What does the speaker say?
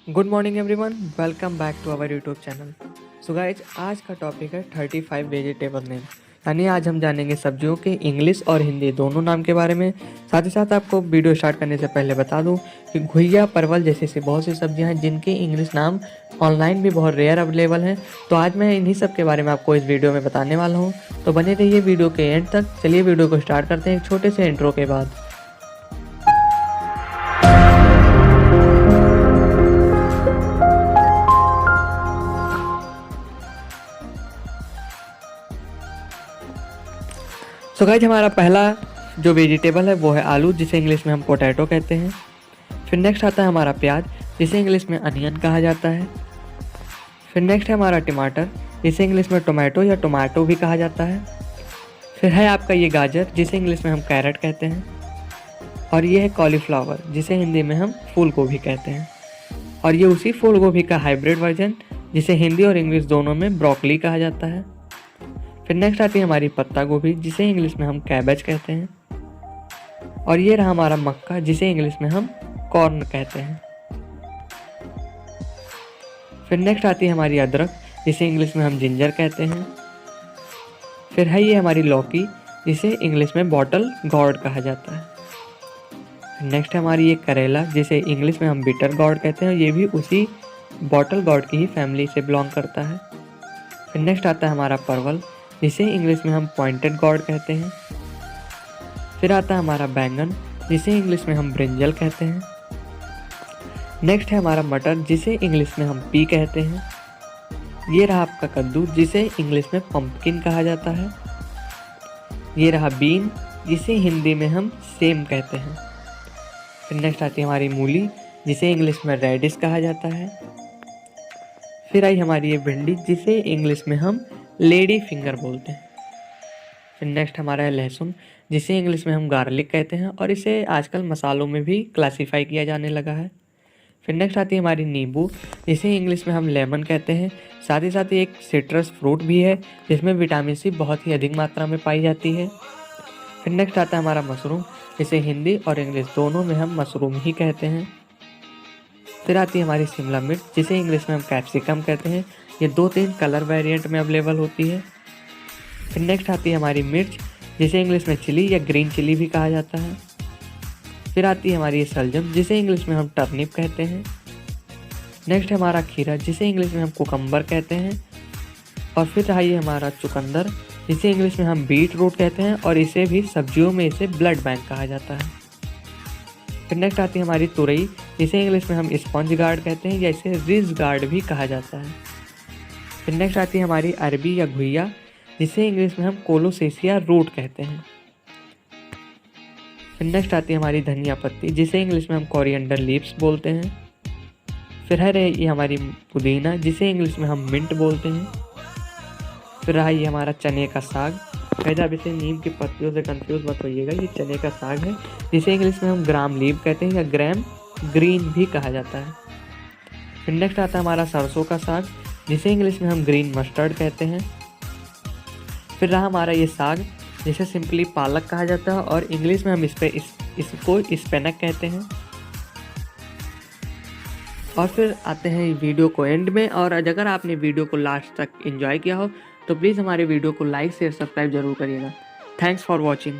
Good morning everyone, welcome back to our YouTube channel. So guys, आज का topic है 35 vegetable name. यानी आज हम जानेंगे सब्जियों के इंग्लिश और हिंदी दोनों नाम के बारे में। साथ ही साथ आपको वीडियो स्टार्ट करने से पहले बता दूं कि घुइया, परवल जैसी सी बहुत सी सब्जियां हैं जिनके इंग्लिश नाम ऑनलाइन भी बहुत रेयर अवेलेबल हैं। तो आज मैं इन्हीं सब के बारे में आपको इस वीडियो में बताने वाला हूँ। तो बने रहिए वीडियो के एंड तक। चलिए वीडियो को स्टार्ट करते हैं एक छोटे से इंट्रो के बाद। सो गाइज, हमारा पहला जो वेजिटेबल है वो है आलू, जिसे इंग्लिश में हम पोटैटो कहते हैं। फिर नेक्स्ट आता है हमारा प्याज, जिसे इंग्लिश में अनियन कहा जाता है। फिर नेक्स्ट है हमारा टमाटर, जिसे इंग्लिश में टोमेटो या टोमेटो भी कहा जाता है। फिर है आपका ये गाजर, जिसे इंग्लिश में हम कैरेट कहते हैं। और ये है कॉलीफ्लावर, जिसे हिंदी में हम फूल गोभी कहते हैं। और ये उसी फूल गोभी का हाइब्रिड वर्जन, जिसे हिंदी और इंग्लिश दोनों में ब्रोकली कहा जाता है। फिर नेक्स्ट आती है हमारी पत्ता गोभी, जिसे इंग्लिश में हम कैबेज कहते हैं। और ये रहा हमारा मक्का, जिसे इंग्लिश में हम कॉर्न कहते हैं। फिर नेक्स्ट आती है हमारी अदरक, जिसे इंग्लिश में हम जिंजर कहते हैं। फिर है ये हमारी लौकी, जिसे इंग्लिश में बॉटल गॉर्ड कहा जाता है। नेक्स्ट है हमारी ये करेला, जिसे इंग्लिश में हम बिटर गॉर्ड कहते हैं। ये भी उसी बॉटल गॉर्ड की ही फैमिली से बिलोंग करता है। फिर नेक्स्ट आता है हमारा परवल, जिसे इंग्लिश में हम पॉइंटेड गॉर्ड कहते हैं। फिर आता है हमारा बैंगन, जिसे इंग्लिश में हम ब्रिंजल कहते हैं। नेक्स्ट है हमारा मटर, जिसे इंग्लिश में हम पी कहते हैं। ये रहा आपका कद्दू, जिसे इंग्लिश में पंपकिन कहा जाता है। ये रहा बीन, जिसे हिंदी में हम सेम कहते हैं। फिर नेक्स्ट आती है हमारी मूली, जिसे इंग्लिश में रेडिश कहा जाता है। फिर आई हमारी ये भिंडी, जिसे इंग्लिश में हम लेडी फिंगर बोलते हैं। फिर नेक्स्ट हमारा है लहसुन, जिसे इंग्लिश में हम गार्लिक कहते हैं और इसे आजकल मसालों में भी क्लासीफाई किया जाने लगा है। फिर नेक्स्ट आती है हमारी नींबू, जिसे इंग्लिश में हम लेमन कहते हैं। साथ ही साथ एक सिट्रस फ्रूट भी है, जिसमें विटामिन सी बहुत ही अधिक मात्रा में पाई जाती है। फिर नेक्स्ट आता है हमारा मशरूम, जिसे हिंदी और इंग्लिश दोनों में हम मशरूम ही कहते हैं। फिर आती है हमारी शिमला मिर्च, जिसे इंग्लिश में हम कैप्सिकम कहते हैं। ये 2-3 कलर वेरिएंट में अवेलेबल होती है। फिर नेक्स्ट आती है हमारी मिर्च, जिसे इंग्लिश में चिली या ग्रीन चिली भी कहा जाता है। फिर आती है हमारी ये सलजम, जिसे इंग्लिश में हम टर्निप कहते हैं। नेक्स्ट है हमारा खीरा, जिसे इंग्लिश में हम कुकम्बर कहते हैं। और फिर रहा ये हमारा चुकंदर, जिसे इंग्लिश में हम बीट रूट कहते हैं और इसे भी सब्जियों में इसे ब्लड बैंक कहा जाता है। फिर नेक्स्ट आती है हमारी तुरई, जिसे इंग्लिश में हम स्पंज गार्ड कहते हैं या इसे रिज गार्ड भी कहा जाता है। फिर नेक्स्ट आती है हमारी अरबी या घुइया, जिसे इंग्लिश में हम कोलोसेसिया रूट कहते हैं। फिर नेक्स्ट आती है हमारी धनिया पत्ती, जिसे इंग्लिश में हम कोरिएंडर लीव्स बोलते हैं। फिर है ये हमारी पुदीना, जिसे इंग्लिश में हम मिंट बोलते हैं। फिर रहा ये हमारा चने का साग। कैसे आप इसे नीम की पत्तियों से कंफ्यूज मत होइएगा, ये चने का साग है, जिसे इंग्लिश में हम ग्राम लीव कहते हैं या ग्राम ग्रीन भी कहा जाता है। फिर नेक्स्ट आता है हमारा सरसों का साग, जिसे इंग्लिश में हम ग्रीन मस्टर्ड कहते हैं। फिर रहा हमारा ये साग, जिसे सिंपली पालक कहा जाता है और इंग्लिश में हम इसको स्पेनक कहते हैं। और फिर आते हैं वीडियो को एंड में। और अगर आपने वीडियो को लास्ट तक एंजॉय किया हो तो प्लीज़ हमारे वीडियो को लाइक शेयर सब्सक्राइब जरूर करिएगा। Thanks for watching.